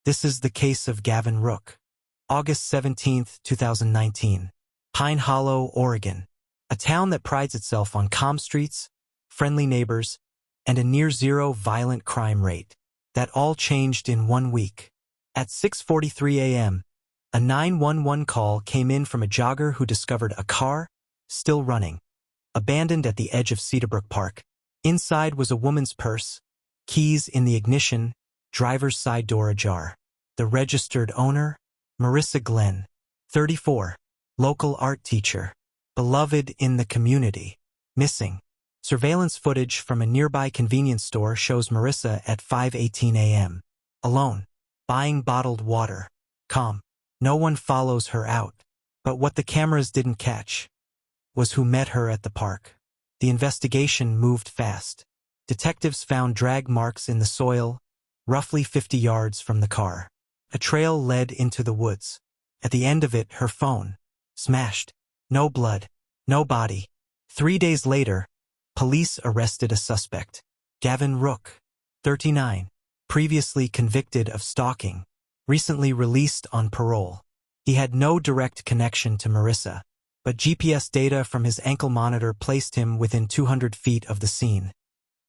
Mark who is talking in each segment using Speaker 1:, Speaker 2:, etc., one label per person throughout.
Speaker 1: This is the case of Gavin Rook. August 17, 2019. Pine Hollow, Oregon. A town that prides itself on calm streets, friendly neighbors, and a near-zero violent crime rate. That all changed in 1 week. At 6:43 a.m., a 911 call came in from a jogger who discovered a car, still running, abandoned at the edge of Cedarbrook Park. Inside was a woman's purse, keys in the ignition, driver's side door ajar. The registered owner, Marissa Glen, 34, local art teacher, beloved in the community, missing. Surveillance footage from a nearby convenience store shows Marissa at 5:18 a.m., alone, buying bottled water, calm. No one follows her out. But what the cameras didn't catch was who met her at the park. The investigation moved fast. Detectives found drag marks in the soil, roughly 50 yards from the car. A trail led into the woods. At the end of it, her phone. Smashed. No blood. No body. 3 days later, police arrested a suspect. Gavin Rook, 39, previously convicted of stalking, recently released on parole. He had no direct connection to Marissa, but GPS data from his ankle monitor placed him within 200 feet of the scene.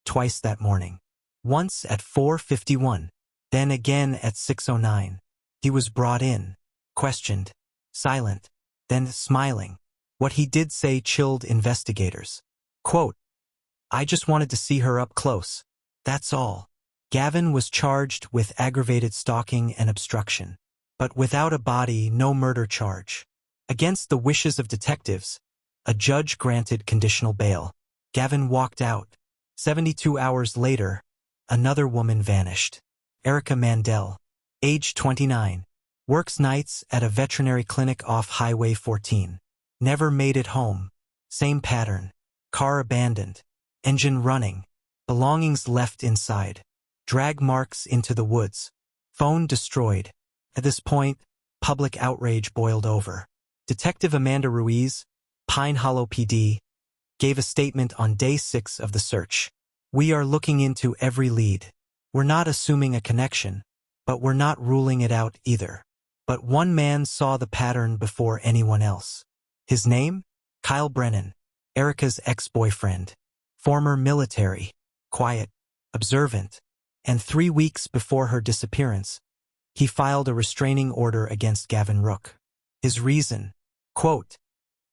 Speaker 1: Twice that morning. Once at 4:51, then again at 6:09. He was brought in, questioned, silent, then smiling. What he did say chilled investigators. Quote, "I just wanted to see her up close. That's all." Gavin was charged with aggravated stalking and obstruction. But without a body, no murder charge. Against the wishes of detectives, a judge granted conditional bail. Gavin walked out. 72 hours later, another woman vanished. Erica Mandel, age 29, works nights at a veterinary clinic off Highway 14. Never made it home. Same pattern. Car abandoned. Engine running. Belongings left inside. Drag marks into the woods. Phone destroyed. At this point, public outrage boiled over. Detective Amanda Ruiz, Pine Hollow PD, gave a statement on day 6 of the search. "We are looking into every lead. We're not assuming a connection, but we're not ruling it out either. But one man saw the pattern before anyone else. His name? Kyle Brennan, Erica's ex-boyfriend. Former military, quiet, observant, and 3 weeks before her disappearance, he filed a restraining order against Gavin Rook. His reason, quote,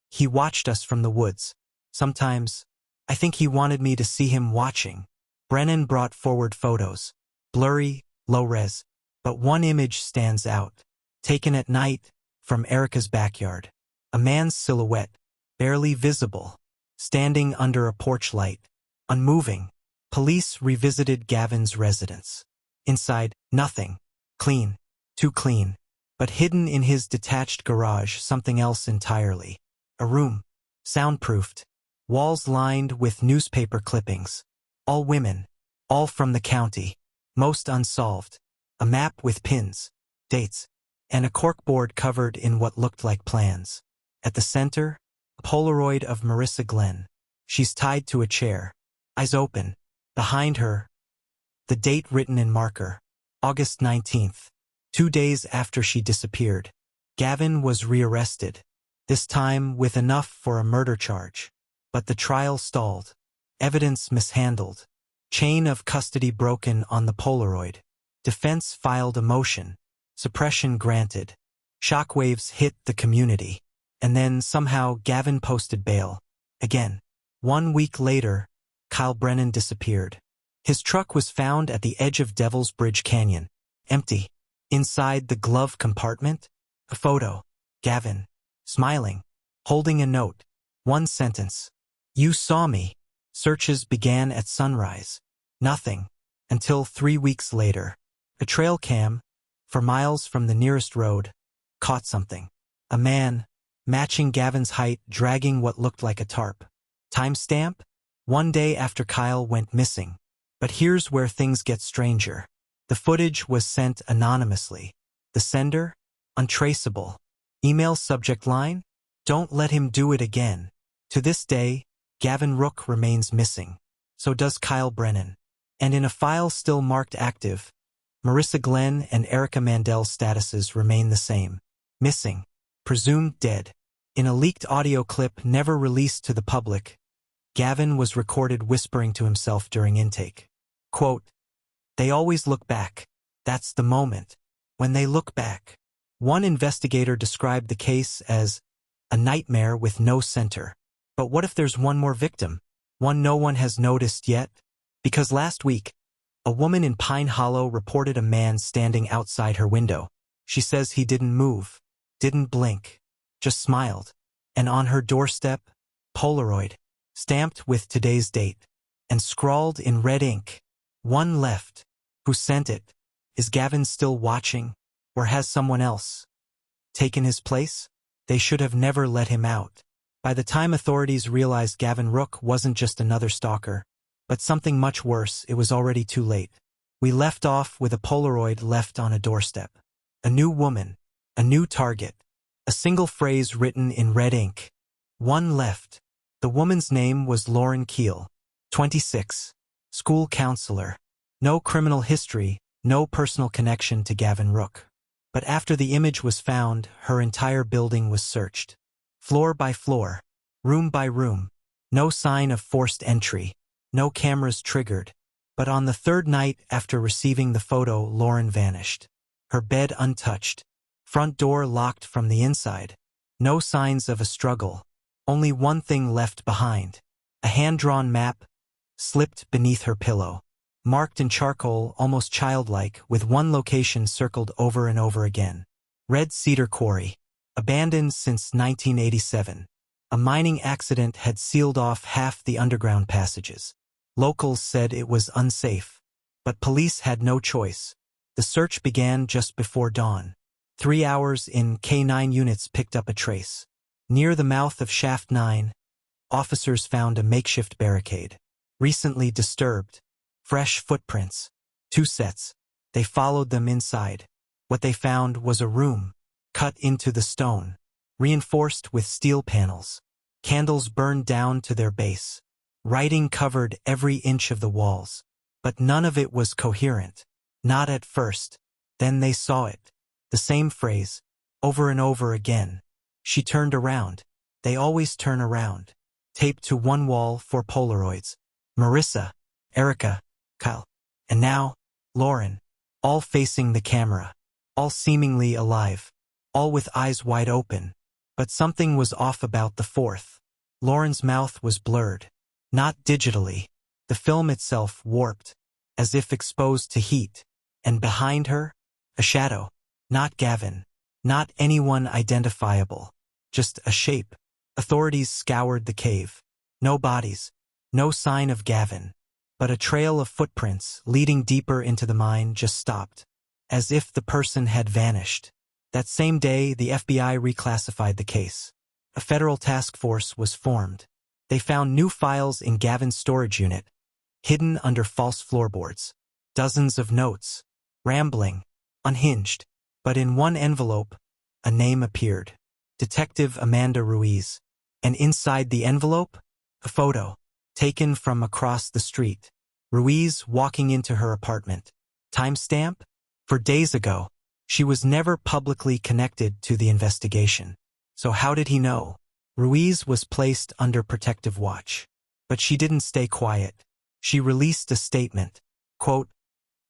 Speaker 1: "He watched us from the woods. Sometimes, I think he wanted me to see him watching." Brennan brought forward photos, blurry, low-res, but one image stands out. Taken at night, from Erica's backyard. A man's silhouette, barely visible, standing under a porch light, unmoving. Police revisited Gavin's residence. Inside, nothing. Clean. Too clean. But hidden in his detached garage, something else entirely. A room. Soundproofed. Walls lined with newspaper clippings. All women. All from the county. Most unsolved. A map with pins, dates, and a corkboard covered in what looked like plans. At the center, a Polaroid of Marissa Glen. She's tied to a chair. Eyes open. Behind her, the date written in marker. August 19th. 2 days after she disappeared. Gavin was rearrested. This time with enough for a murder charge. But the trial stalled. Evidence mishandled. Chain of custody broken on the Polaroid. Defense filed a motion. Suppression granted. Shockwaves hit the community. And then somehow Gavin posted bail. Again. 1 week later, Kyle Brennan disappeared. His truck was found at the edge of Devil's Bridge Canyon. Empty. Inside the glove compartment, a photo. Gavin. Smiling. Holding a note. One sentence. "You saw me." Searches began at sunrise. Nothing. Until 3 weeks later. A trail cam, for miles from the nearest road, caught something. A man, matching Gavin's height, dragging what looked like a tarp. Timestamp? 1 day after Kyle went missing. But here's where things get stranger. The footage was sent anonymously. The sender? Untraceable. Email subject line? "Don't let him do it again." To this day, Gavin Rook remains missing. So does Kyle Brennan. And in a file still marked active, Marissa Glen and Erica Mandel's statuses remain the same. Missing. Presumed dead. In a leaked audio clip never released to the public, Gavin was recorded whispering to himself during intake. Quote, "They always look back. That's the moment. When they look back." One investigator described the case as a nightmare with no center. But what if there's one more victim? One no one has noticed yet? Because last week, a woman in Pine Hollow reported a man standing outside her window. She says he didn't move, didn't blink, just smiled. And on her doorstep, Polaroid, stamped with today's date, and scrawled in red ink, "One left." Who sent it? Is Gavin still watching? Or has someone else taken his place? They should have never let him out. By the time authorities realized Gavin Rook wasn't just another stalker, but something much worse, it was already too late. We left off with a Polaroid left on a doorstep. A new woman, a new target, a single phrase written in red ink. One left. The woman's name was Lauren Keel, 26, school counselor. No criminal history, no personal connection to Gavin Rook. But after the image was found, her entire building was searched. Floor by floor, room by room. No sign of forced entry, no cameras triggered. But on the third night after receiving the photo, Lauren vanished. Her bed untouched. Front door locked from the inside. No signs of a struggle. Only one thing left behind. A hand-drawn map slipped beneath her pillow. Marked in charcoal, almost childlike, with one location circled over and over again. Red Cedar Quarry. Abandoned since 1987. A mining accident had sealed off half the underground passages. Locals said it was unsafe. But police had no choice. The search began just before dawn. 3 hours in, K9 units picked up a trace. Near the mouth of Shaft 9, officers found a makeshift barricade. Recently disturbed. Fresh footprints. 2 sets. They followed them inside. What they found was a room, cut into the stone, reinforced with steel panels. Candles burned down to their base. Writing covered every inch of the walls. But none of it was coherent. Not at first. Then they saw it. The same phrase, over and over again. She turned around. They always turn around. Taped to one wall, 4 Polaroids. Marissa, Erica, Kyle, and now, Lauren, all facing the camera, all seemingly alive, all with eyes wide open. But something was off about the 4th. Lauren's mouth was blurred. Not digitally. The film itself warped, as if exposed to heat. And behind her, a shadow. Not Gavin. Not anyone identifiable. Just a shape. Authorities scoured the cave. No bodies. No sign of Gavin. But a trail of footprints leading deeper into the mine just stopped, as if the person had vanished. That same day, the FBI reclassified the case. A federal task force was formed. They found new files in Gavin's storage unit, hidden under false floorboards. Dozens of notes, rambling, unhinged. But in one envelope, a name appeared. Detective Amanda Ruiz. And inside the envelope, a photo. Taken from across the street. Ruiz walking into her apartment. Timestamp? For days ago. She was never publicly connected to the investigation. So how did he know? Ruiz was placed under protective watch. But she didn't stay quiet. She released a statement. Quote,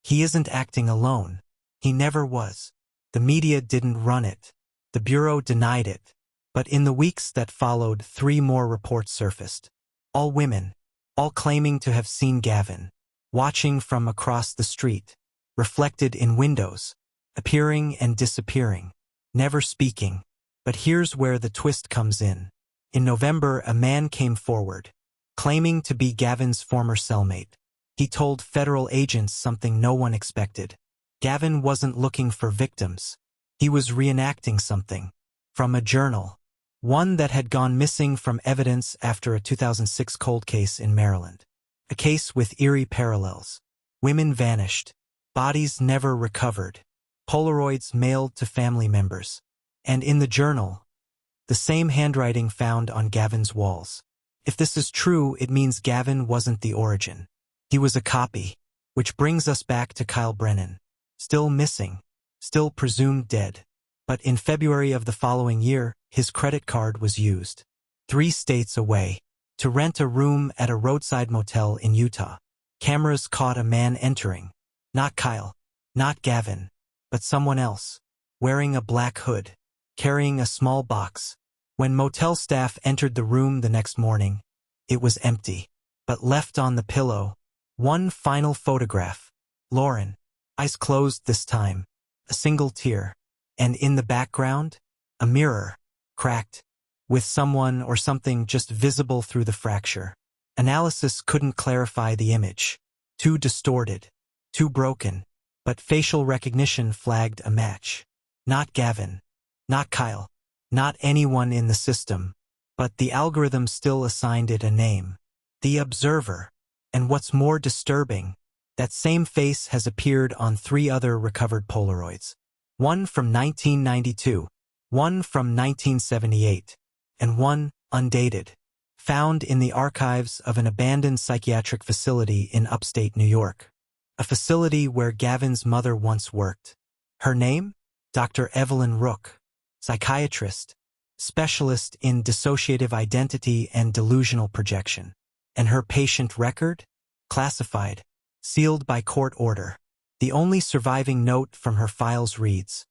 Speaker 1: "He isn't acting alone. He never was. The media didn't run it. The Bureau denied it." But in the weeks that followed, 3 more reports surfaced. All women, all claiming to have seen Gavin, watching from across the street, reflected in windows, appearing and disappearing, never speaking. But here's where the twist comes in. In November, a man came forward, claiming to be Gavin's former cellmate. He told federal agents something no one expected. Gavin wasn't looking for victims. He was reenacting something. From a journal. One that had gone missing from evidence after a 2006 cold case in Maryland. A case with eerie parallels. Women vanished. Bodies never recovered. Polaroids mailed to family members. And in the journal, the same handwriting found on Gavin's walls. If this is true, it means Gavin wasn't the origin. He was a copy. Which brings us back to Kyle Brennan. still missing, still presumed dead. But in February of the following year, his credit card was used 3 states away to rent a room at a roadside motel in Utah. Cameras caught a man entering. Not Kyle, not Gavin, but someone else, wearing a black hood, carrying a small box. When motel staff entered the room the next morning, it was empty, but left on the pillow one final photograph. Lauren, eyes closed this time, a single tear, and in the background, a mirror, cracked, with someone or something just visible through the fracture. Analysis couldn't clarify the image. Too distorted, too broken, but facial recognition flagged a match. Not Gavin, not Kyle, not anyone in the system, but the algorithm still assigned it a name. The Observer. And what's more disturbing, that same face has appeared on 3 other recovered Polaroids. One from 1992, one from 1978, and one, undated, found in the archives of an abandoned psychiatric facility in upstate New York. A facility where Gavin's mother once worked. Her name? Dr. Evelyn Rook, psychiatrist, specialist in dissociative identity and delusional projection. And her patient record? Classified, sealed by court order. The only surviving note from her files reads,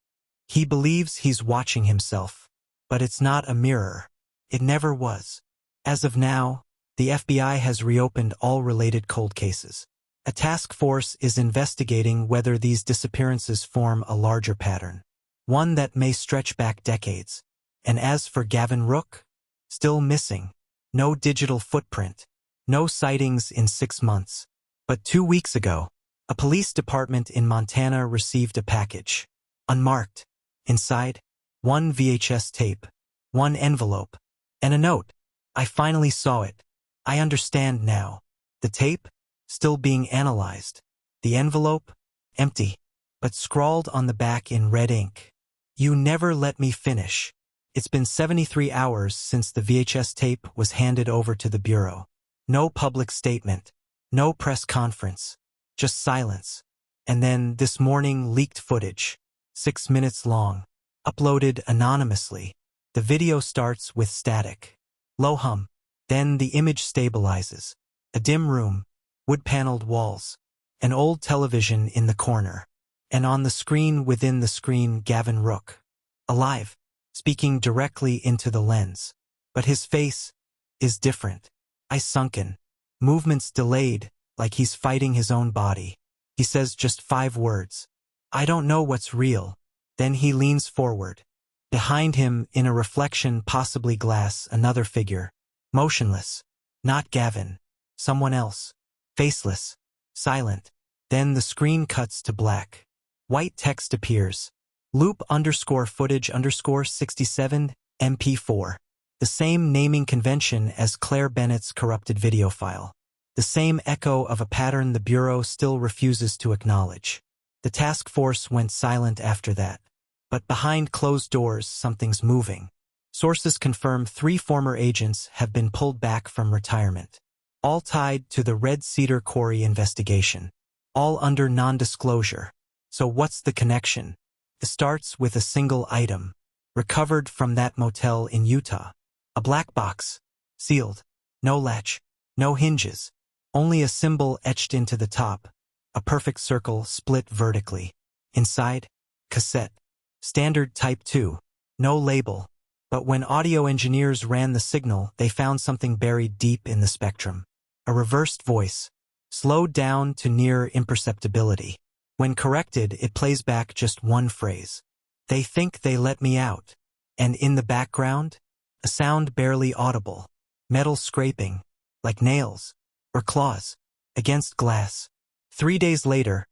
Speaker 1: "He believes he's watching himself, but it's not a mirror. It never was." As of now, the FBI has reopened all related cold cases. A task force is investigating whether these disappearances form a larger pattern, one that may stretch back decades. And as for Gavin Rook, still missing. No digital footprint. No sightings in 6 months. But 2 weeks ago, a police department in Montana received a package. Unmarked. Inside, 1 VHS tape, 1 envelope, and a note. I finally saw it. I understand now. The tape, still being analyzed. The envelope, empty, but scrawled on the back in red ink. You never let me finish. It's been 73 hours since the VHS tape was handed over to the Bureau. No public statement, no press conference, just silence. And then this morning leaked footage, 6 minutes long, uploaded anonymously. The video starts with static, low hum, then the image stabilizes. A dim room, wood-paneled walls, an old television in the corner, and on the screen within the screen Gavin Rook, alive, speaking directly into the lens. But his face is different. Eyes sunken, movements delayed, like he's fighting his own body. He says just 5 words. I don't know what's real. Then he leans forward. Behind him, in a reflection, possibly glass, another figure. Motionless. Not Gavin. Someone else. Faceless. Silent. Then the screen cuts to black. White text appears. Loop_footage_67 MP4. The same naming convention as Claire Bennett's corrupted video file. The same echo of a pattern the Bureau still refuses to acknowledge. The task force went silent after that. But behind closed doors, something's moving. Sources confirm 3 former agents have been pulled back from retirement. All tied to the Red Cedar Quarry investigation. All under non-disclosure. So what's the connection? It starts with a single item. Recovered from that motel in Utah. A black box. Sealed. No latch. No hinges. Only a symbol etched into the top. A perfect circle split vertically. Inside, cassette. Standard Type 2. No label. But when audio engineers ran the signal, they found something buried deep in the spectrum. A reversed voice. Slowed down to near imperceptibility. When corrected, it plays back just one phrase. They think they let me out. And in the background, a sound barely audible. Metal scraping, like nails, or claws, against glass. 3 days later,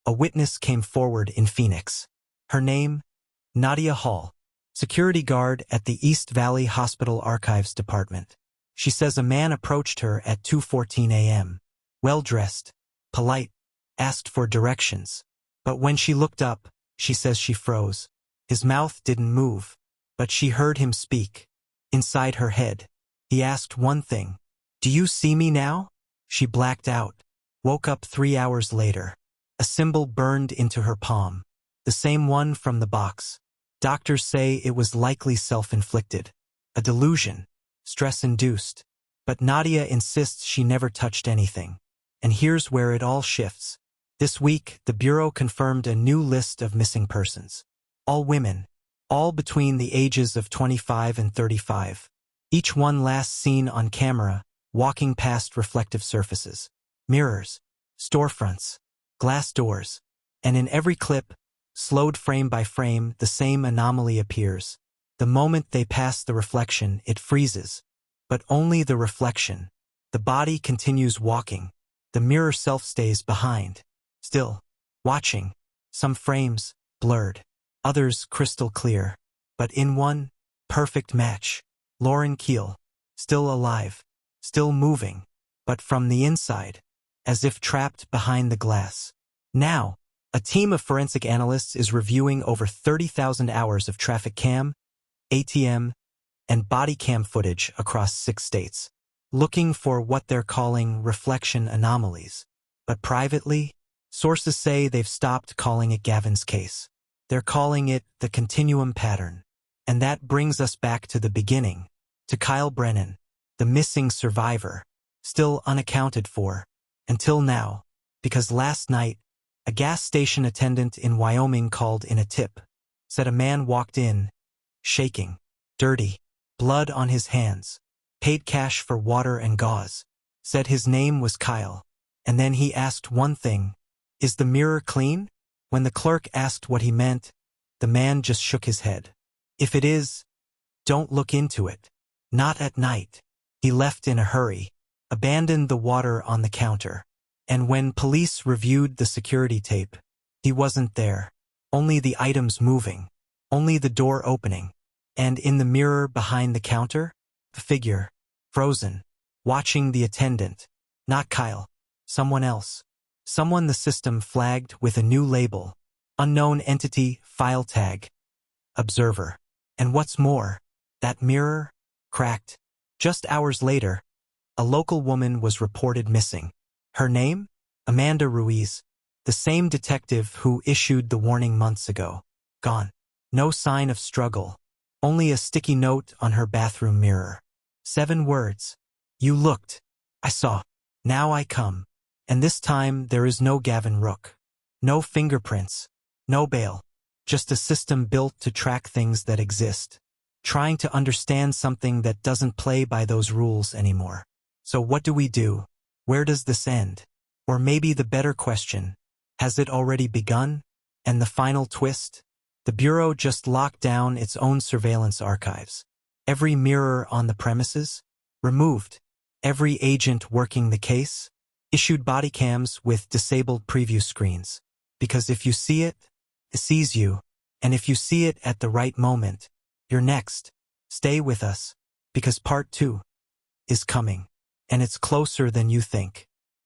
Speaker 1: a witness came forward in Phoenix. Her name, Nadia Hall, security guard at the East Valley Hospital Archives Department. She says a man approached her at 2:14 a.m. Well-dressed, polite, asked for directions. But when she looked up, she says she froze. His mouth didn't move, but she heard him speak. Inside her head, he asked one thing. Do you see me now? She blacked out. Woke up 3 hours later. A symbol burned into her palm. The same one from the box. Doctors say it was likely self-inflicted. A delusion. Stress-induced. But Nadia insists she never touched anything. And here's where it all shifts. This week, the Bureau confirmed a new list of missing persons. All women. All between the ages of 25 and 35. Each one last seen on camera, walking past reflective surfaces. Mirrors. Storefronts. Glass doors. And in every clip, slowed frame by frame, the same anomaly appears. The moment they pass the reflection, it freezes. But only the reflection. The body continues walking. The mirror self stays behind. Still. Watching. Some frames, blurred. Others crystal clear. But in one, perfect match. Lauren Keel. Still alive. Still moving. But from the inside. As if trapped behind the glass. Now, a team of forensic analysts is reviewing over 30,000 hours of traffic cam, ATM, and body cam footage across 6 states, looking for what they're calling reflection anomalies. But privately, sources say they've stopped calling it Gavin's case. They're calling it the continuum pattern. And that brings us back to the beginning, to Kyle Brennan, the missing survivor, still unaccounted for, until now, because last night, a gas station attendant in Wyoming called in a tip, said a man walked in, shaking, dirty, blood on his hands, paid cash for water and gauze, said his name was Kyle, and then he asked one thing, "Is the mirror clean?" When the clerk asked what he meant, the man just shook his head. "If it is, don't look into it. Not at night." He left in a hurry, abandoned the water on the counter. And when police reviewed the security tape, he wasn't there. Only the items moving. Only the door opening. And in the mirror behind the counter, the figure, frozen, watching the attendant. Not Kyle. Someone else. Someone the system flagged with a new label. Unknown entity, file tag. Observer. And what's more, that mirror, cracked. Just hours later, a local woman was reported missing. Her name? Amanda Ruiz, the same detective who issued the warning months ago. Gone. No sign of struggle. Only a sticky note on her bathroom mirror. 7 words. "You looked. I saw. Now I come." And this time there is no Gavin Rook. No fingerprints. No bail. Just a system built to track things that exist. Trying to understand something that doesn't play by those rules anymore. So what do we do? Where does this end? Or maybe the better question, has it already begun? And the final twist? The Bureau just locked down its own surveillance archives. Every mirror on the premises? Removed. Every agent working the case? Issued body cams with disabled preview screens. Because if you see it, it sees you. And if you see it at the right moment, you're next. Stay with us. Because part 2 is coming. And it's closer than you think.